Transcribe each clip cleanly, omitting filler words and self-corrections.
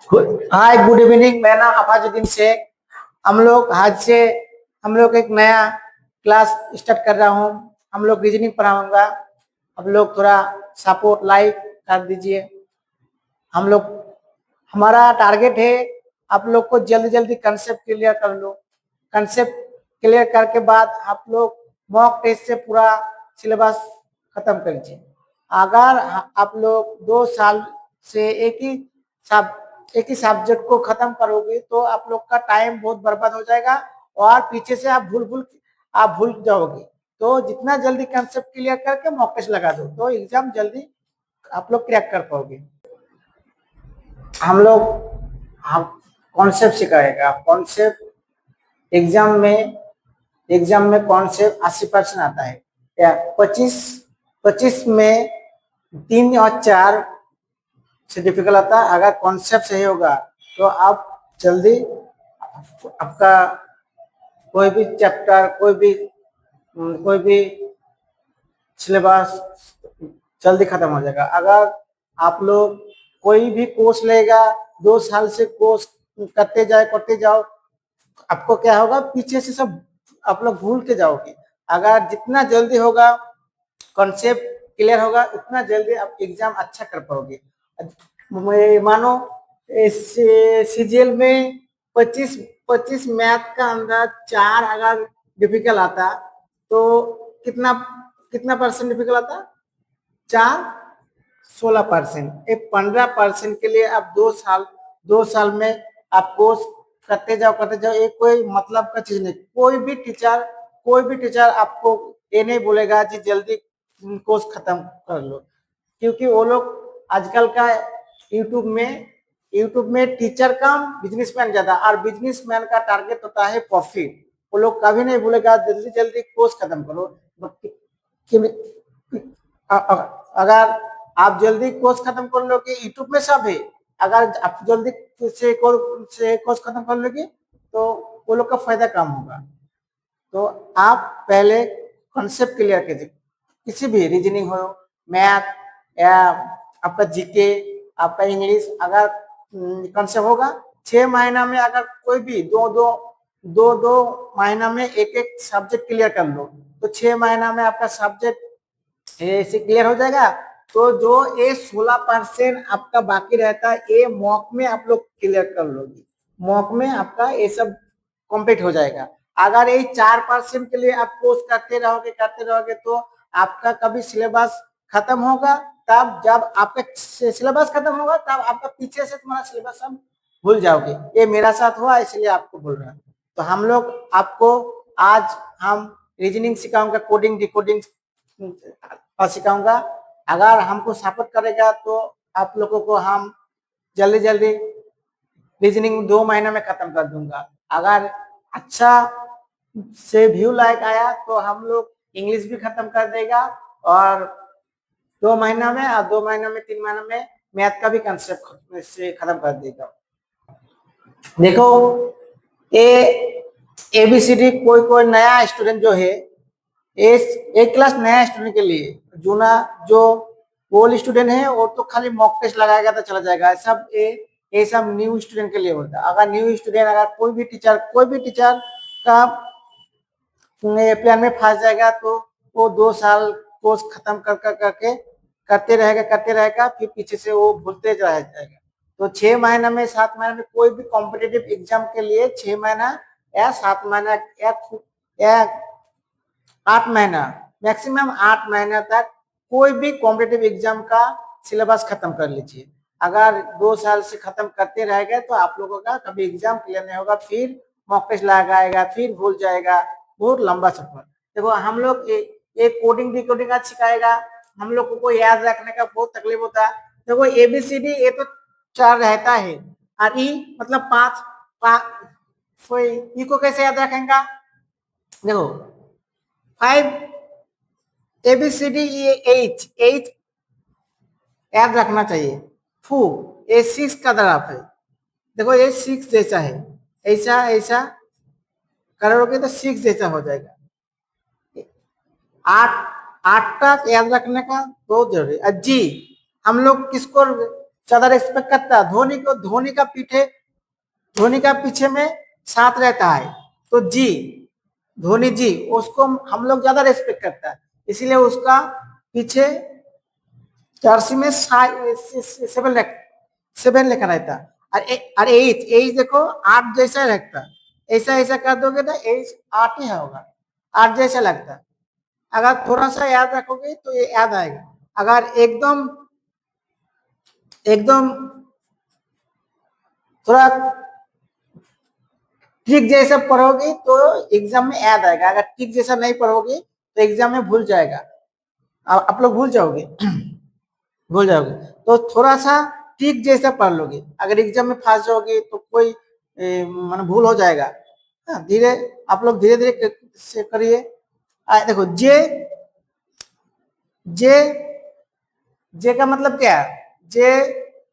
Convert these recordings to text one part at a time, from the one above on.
हाय, good evening. मेरा नाम अफाजुद्दीन शेख। हम लोग आज से हम लोग एक नया क्लास स्टार्ट कर रहा हूँ। हम लोग रीजनिंग पढ़ाऊंगा। आप लोग थोड़ा सपोर्ट लाइक कर दीजिए। हम लोग हमारा टारगेट है आप लोग को जल्दी जल्दी कंसेप्ट क्लियर कर लो। कंसेप्ट क्लियर करके बाद आप लोग मॉक टेस्ट से पूरा सिलेबस खत्म कर लीजिए। अगर आप लोग 2 साल से एक ही सब्जेक्ट को खत्म करोगे तो आप लोग का टाइम बहुत बर्बाद हो जाएगा और पीछे से आप भूल जाओगे। तो जितना जल्दी कंसेप्ट क्लियर करके मॉक टेस्ट लगा दो तो एग्जाम जल्दी आप लोग क्रैक कर पाओगे। हम लोग हम कॉन्सेप्ट सिखाएगा। कॉन्सेप्ट एग्जाम में कॉन्सेप्ट 80% आता है या 25 में 3 और 4 से डिफिकल्ट आता है। अगर कॉन्सेप्ट सही होगा तो आप जल्दी आपका कोई भी चैप्टर कोई भी सिलेबस जल्दी खत्म हो जाएगा। अगर आप लोग कोई भी कोर्स लेगा 2 साल से कोर्स करते जाओ आपको क्या होगा, पीछे से सब आप लोग भूल के जाओगे। अगर जितना जल्दी होगा कॉन्सेप्ट क्लियर होगा उतना जल्दी आप एग्जाम अच्छा कर पाओगे। मानो सीजीएल में 25 मैथ का अंदर 4 अगर डिफिकल्ट आता तो कितना कितना परसेंट डिफिकल्ट आता? 4 16%। 15% के लिए आप 2 साल में आप कोर्स करते जाओ। ये कोई मतलब का चीज नहीं। कोई भी टीचर आपको ये नहीं बोलेगा कि जल्दी कोर्स खत्म कर लो, क्योंकि वो लोग आजकल का यूट्यूब में टीचर कम बिजनेसमैन ज्यादा, और बिजनेसमैन का टारगेट होता है प्रॉफिट। वो लोग कभी नहीं बोलेगा जल्दी जल्दी कोर्स खत्म करो। अगर आप जल्दी कोर्स खत्म कर लोगे, यूट्यूब में सब है। अगर आप जल्दी से कोर्स खत्म कर लोगे तो वो लोग का फायदा कम होगा। तो आप पहले कॉन्सेप्ट क्लियर कीजिए। किसी भी रीजनिंग हो, मैथ या आपका जीके, आपका इंग्लिश, अगर कॉन्सेप्ट होगा 6 महीना में, अगर कोई भी दो महीना में एक सब्जेक्ट क्लियर कर लो तो 6 महीना में आपका सब्जेक्ट ऐसे क्लियर हो जाएगा। तो जो ये 16% आपका बाकी रहता है ये मॉक में आप लोग क्लियर कर लोगे। मॉक में आपका ये सब कंप्लीट हो जाएगा। अगर ये 4% के लिए आप कोर्स करते रहोगे तो आपका कभी सिलेबस खत्म होगा, तब जब आपका सिलेबस खत्म होगा तब आपका पीछे से तुम्हारा सिलेबस सब भूल जाओगे। ये मेरा साथ हुआ इसलिए आपको बोल रहा हूँ। तो हम लोग आपको आज हम रीजनिंग सिखाऊंगा, कोडिंग डिकोडिंग सिखाऊंगा। अगर हमको सपोर्ट करेगा तो आप लोगों को हम जल्दी जल्दी रीजनिंग 2 महीना में खत्म कर दूंगा। अगर अच्छा से व्यू लाइक आया तो हम लोग इंग्लिश भी खत्म कर देगा, और 2 महीना में और 2 महीना में 3 महीना में मैथ का भी कंसेप्ट से खत्म कर देगा। देखो ABCD कोई नया स्टूडेंट जो है, एक क्लास नया स्टूडेंट के लिए जूना जो ओल्ड स्टूडेंट है वो तो खाली मॉक टेस्ट लगाएगा तो चला जाएगा। ये सब न्यू स्टूडेंट के लिए होता है। अगर न्यू स्टूडेंट, अगर कोई भी टीचर का प्लान में फंस जाएगा तो वो 2 साल कोर्स खत्म करके करते रहेगा, फिर पीछे से वो भूलते रह जाएगा। तो 6 महीना में 7 महीना में कोई भी कॉम्पिटेटिव एग्जाम के लिए 6 महीना या 7 महीना या 8 महीना, मैक्सिमम 8 महीना तक कोई भी कॉम्पिटेटिव एग्जाम का सिलेबस खत्म कर लीजिए। अगर 2 साल से खत्म करते रह गए तो आप लोगों का कभी एग्जाम क्लियर नहीं होगा, फिर मॉक टेस्ट लगाएगा, फिर भूल जाएगा। बहुत लंबा सफर। देखो हम लोग एक कोडिंग डिकोडिंग आज सिखाएगा। हम लोग को याद रखने का बहुत तकलीफ होता है। देखो ABCD ये तो 4 रहता है, और ई मतलब 5। ई को कैसे याद रखेगा? देखो 5 ABCD, ये H याद रखना चाहिए। फू ये 6 का तरफ है। देखो ये 6 जैसा है, ऐसा ऐसा करोगे तो 6 जैसा हो जाएगा। 8 तक याद रखने का बहुत जरूरी है। जी हम लोग किसको ज्यादा रेस्पेक्ट करता है। धोनी का पीछे में साथ रहता है, तो जी, धोनी जी, उसको हम लोग ज्यादा रेस्पेक्ट करता है, इसीलिए उसका पीछे जर्सी में 7 लिखा रहता। और एज देखो 8 जैसा लगता, ऐसा ऐसा कर दोगे ना एज 8 ही होगा, 8 जैसा लगता। अगर थोड़ा सा याद रखोगे तो ये याद आएगा। अगर एकदम एकदम थोड़ा ट्रिक जैसा पढ़ोगे तो एग्जाम में याद आएगा, अगर ट्रिक जैसा नहीं पढ़ोगे तो एग्जाम में भूल जाएगा, आप लोग भूल जाओगे भूल जाओगे। तो थोड़ा सा ट्रिक जैसा पढ़ लोगे, अगर एग्जाम में फंस जाओगे तो कोई माने भूल हो जाएगा। धीरे आप लोग धीरे धीरे से करिए। देखो जे जे जे का मतलब क्या है? जे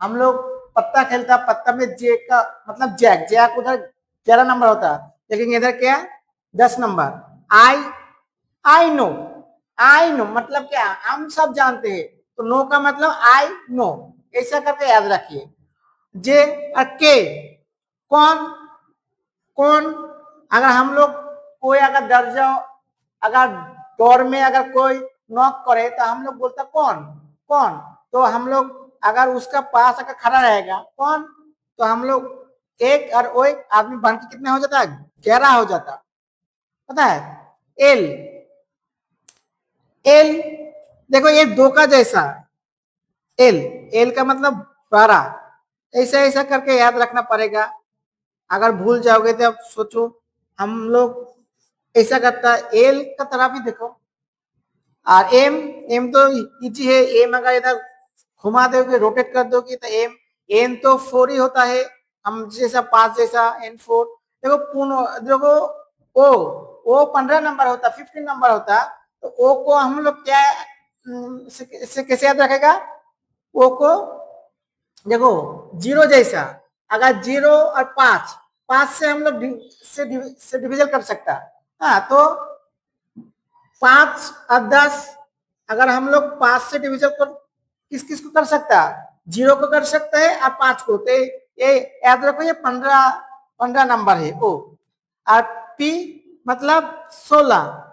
हम लोग पत्ता खेलता, पत्ता में जे का मतलब जैक, जैक उधर 11 नंबर होता है, लेकिन इधर क्या 10 नंबर। आई नो मतलब क्या, हम सब जानते हैं, तो नो का मतलब आई नो, ऐसा करके याद रखिए। जे और के, कौन कौन, अगर हम लोग कोई अगर डर जाओ, अगर डोर में अगर कोई नॉक करे तो हम लोग बोलते कौन कौन, तो हम लोग अगर उसका पास अगर खड़ा रहेगा कौन, तो हम लोग एक और वो एक आदमी बन के कितना हो जाता है, 11 हो जाता, पता है। एल एल देखो ये 2 का जैसा, एल एल का मतलब 12, ऐसा ऐसा करके याद रखना पड़ेगा। अगर भूल जाओगे तो अब सोचो, हम लोग ऐसा करता है, एल का तरह भी देखो। और एम एम तो इजी है, एम अगर इधर घुमा दोगे रोटेट कर दोगे तो एम एन तो 4 ही होता है, हम जैसा 5 जैसा N4। देखो देखो ओ 15 नंबर होता, 15 नंबर होता, तो ओ को हम लोग क्या से कैसे याद रखेगा, ओ को देखो 0 जैसा, अगर 0 और 5 से हम लोग से डिविजन कर सकता। हाँ, तो 5 और 10, अगर हम लोग 5 से डिविजन कर किस किस को कर सकता है, 0 को कर सकता है और 5 को, तो ये याद रखो, ये 15 नंबर है ओ। और पी मतलब 16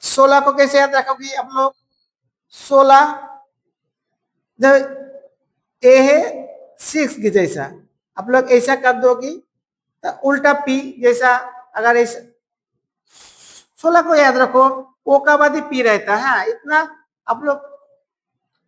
16 को कैसे याद रखोगे आप लोग, 16 जब ए है 6 की जैसा, आप लोग ऐसा कर दोगी तो उल्टा पी जैसा, अगर ऐसा 16 को याद रखो, ओ का बाद ही पी रहता है। हाँ, इतना आप लोग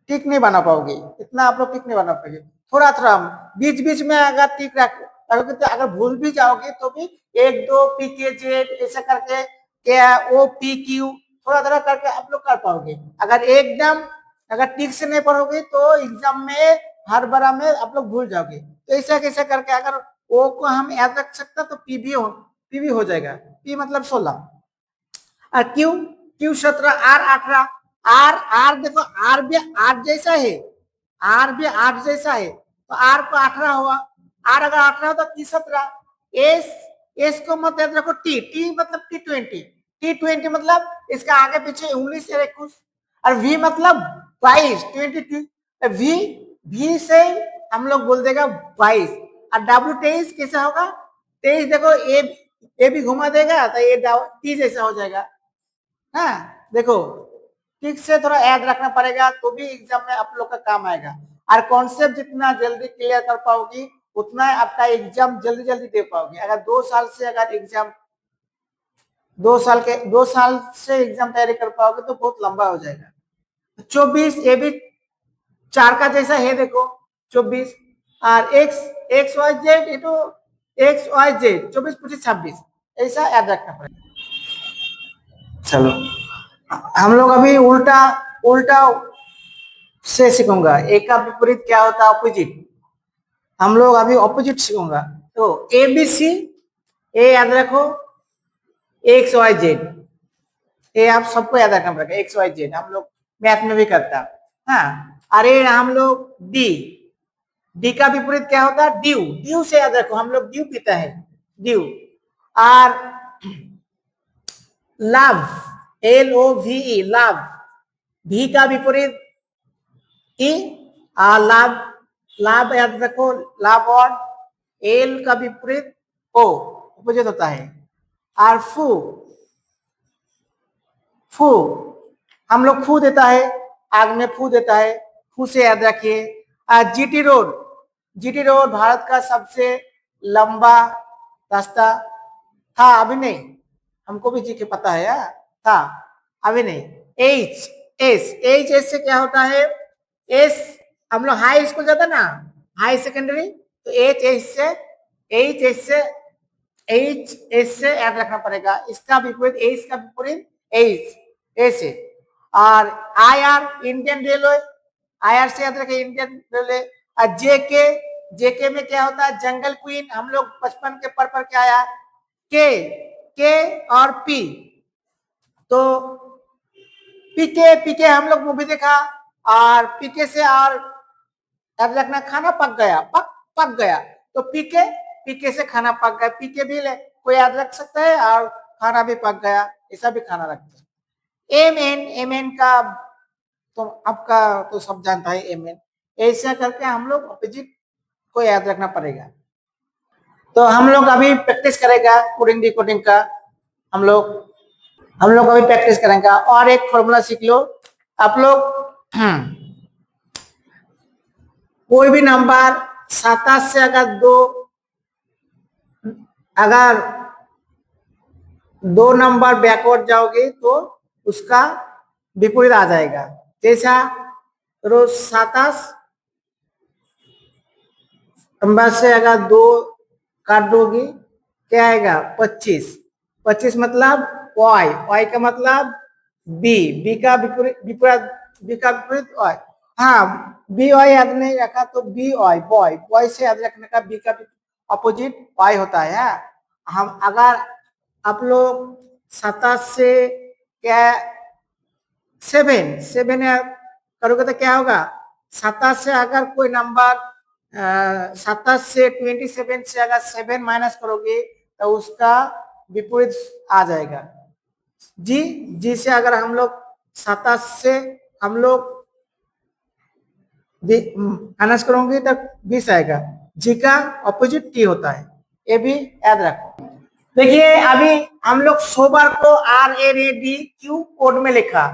टिक नहीं बना पाओगे, इतना आप लोग टिक नहीं बना पाओगे, थोड़ा थोड़ा बीच बीच में अगर टिक रखोगे तो अगर भूल भी जाओगे तो भी 1 2 पी के जेड ऐसा करके क्या ओ पी क्यू थोड़ा थोड़ा करके आप लोग कर पाओगे। अगर एकदम अगर टिक से नहीं पढ़ोगे तो एग्जाम में हर बार में आप लोग भूल जाओगे। तो ऐसा कैसा करके अगर ओ को हम याद रख सकता तो पी भी हो जाएगा, पी मतलब 16। और Q Q 17, R 18, R R देखो आर भी 8 जैसा है, आर भी 8 जैसा है, तो आर को 18 हुआ, आर अगर 18 हो तो टी 17। एस एस को मत याद रखो, टी टी मतलब टी 20 मतलब इसका आगे पीछे 19 से 21। और वी मतलब 22 22, वी वी से हम लोग बोल देगा 22। और डब्ल्यू 23 कैसा होगा, 23 देखो ए भी घुमा देगा तो ये टी जैसा हो जाएगा। हाँ, देखो ठीक से थोड़ा याद रखना पड़ेगा तो भी एग्जाम में आप लोग का काम आएगा। और कॉन्सेप्ट जितना जल्दी क्लियर कर पाओगी उतना आपका एग्जाम जल्दी जल्दी दे पाओगे। अगर 2 साल से अगर एग्जाम 2 साल से एग्जाम तैयारी कर पाओगे तो बहुत लंबा हो जाएगा। 24 ये भी 4 का जैसा है, देखो 24। और एक्स एक्स वाई जेड ये तो एक्स वाई जेड 24 25 26 ऐसा याद रखना पड़ेगा। चलो हम लोग अभी उल्टा उल्टा से सीखूंगा, एक का विपरीत क्या होता है, ऑपोजिट। हम लोग अभी ऑपोजिट सीखूंगा। तो ए बी सी, ए याद रखो, एक्स वाई जेड, ये आप सबको याद रखना पड़ेगा, एक्स वाई जेड हम लोग मैथ में भी करता। हाँ, अरे हम लोग डी, डी का विपरीत क्या होता है, ड्यू, ड्यू से याद रखो, हम लोग ड्यू पीता है, ड्यू। और लव, LOVE लव, भी का विपरीत ई लाभ, लाभ याद रखो, लाभ और एल का विपरीत ओ अपोजिट होता है। और फू, फू हम लोग फू देता है, आग में फू देता है, फू से याद रखिए। GT road, GT road Bharat का सबसे लंबा रास्ता था, अभी नहीं, हमको भी जी के पता है यार, था अभी नहीं। एच, एस, एच एस से क्या होता है, एस हम लोग हाई स्कूल जाता ना, हाई सेकेंडरी, तो एच एस से, एच एस से, एच एस से याद रखना पड़ेगा। इसका विपरीत, एच का विपरीत एच, एस है। और I R Indian railway, I R से याद रखे इंडियन रेलवे। और जेके, जेके में क्या होता है, जंगल क्वीन, हम लोग बचपन के पढ़ के आया। के और पी, तो पीके, पीके हम लोग मूवी देखा, और पीके से और याद रखना खाना पक गया, पक गया, तो पीके, पीके से खाना पक गया, पीके भी कोई याद रख सकता है, और खाना भी पक गया, ऐसा भी खाना रखते हैं। एम एन, एम एन का तो आपका तो सब जानता है, एम एन, ऐसा करके हम लोग अपोजिट को याद रखना पड़ेगा। तो हम लोग अभी प्रैक्टिस करेगा कोडिंग डिकोडिंग का, हम लोग अभी प्रैक्टिस करेंगे। और एक फॉर्मूला सीख लो आप लोग, कोई भी नंबर 27 से अगर दो नंबर बैकवर्ड जाओगे तो उसका विपरीत आ जाएगा। जैसा रोज 27 नंबर से अगर दो काट दोगी क्या आएगा, 25, 25 मतलब वाई, वाई का मतलब बी, बी का विपरीत, बी का विपरीत वाई। हाँ, बी वाई याद नहीं रखा तो बी वाई, बॉय, बॉय से याद रखने का, बी का अपोजिट वाई होता है। हम अगर आप लोग 27 से क्या 7, 7 करोगे तो क्या होगा, 27 से अगर कोई नंबर 27 से 27 से अगर 7 माइनस करोगे तो उसका विपरीत आ जाएगा। जी, जी से अगर हम लोग 27 से हम लोग माइनस करोगे तो 20 आएगा, जी का अपोजिट टी होता है, ये भी याद रखो। देखिए अभी हम लोग सोबर को R N A D Q code में लिखा,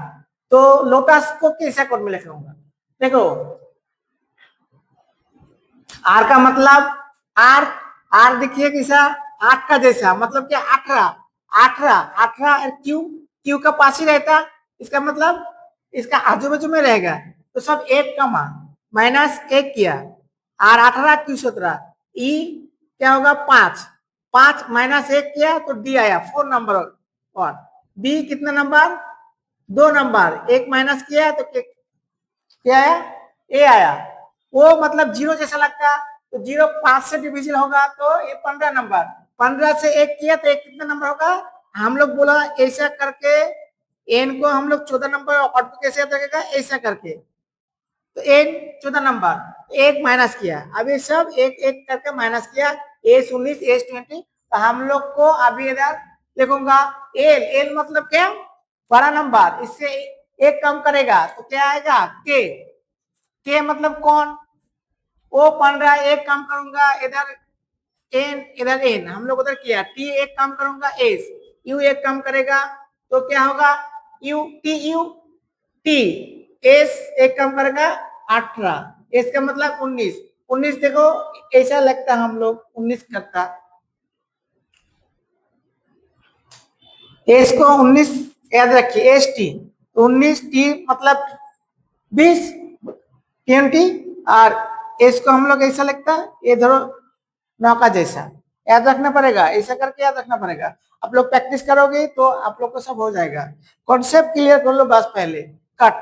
तो लोटस को कैसा कोड में लिखूंगा, देखो आर का मतलब, आर, आर देखिए कैसा 8 का जैसा, मतलब क्या 18, 18, 18, क्यू, क्यू का पास ही रहता, इसका मतलब इसका आजू बाजू में रहेगा, तो सब एक का मान माइनस 1 किया, आर 18, क्यू 17, ई क्या होगा 5, 5 माइनस 1 किया तो डी आया 4 नंबर, और बी कितना नंबर 2 नंबर, 1 माइनस किया तो क्या आया, ए आया। वो मतलब 0 जैसा लगता, तो 0 5 से डिविजन होगा तो ये 15 नंबर, 15 से 1 किया तो एक कितना नंबर होगा, हम लोग बोला ऐसा करके एन को हम लोग 14 नंबर, और कैसे याद रखेगा ऐसा करके, तो एन 14 नंबर, 1 माइनस किया, अभी सब एक एक करके माइनस किया, एस 19, एस 20, तो हम लोग को अभी इधर लिखूंगा एल, एल मतलब क्या बड़ा नंबर, इससे एक कम करेगा तो क्या आएगा के मतलब कौन, ओ 15, एक कम करूंगा इधर एन, इधर एन हम लोग उधर किया, टी एक कम करूंगा एस, यू एक कम करेगा तो क्या होगा you, T U T, S एक कम करेगा 18, एस का मतलब 19, 19 देखो ऐसा लगता हम लोग 19 करता, एस को 19 याद रखिए, एस टी 19, टी मतलब 20, 20, और एस को हम लोग ऐसा लगता है ये धरो 9 का जैसा, याद रखना पड़ेगा, ऐसा करके याद रखना पड़ेगा। आप लोग प्रैक्टिस करोगे तो आप लोग को सब हो जाएगा, कॉन्सेप्ट क्लियर कर लो बस पहले।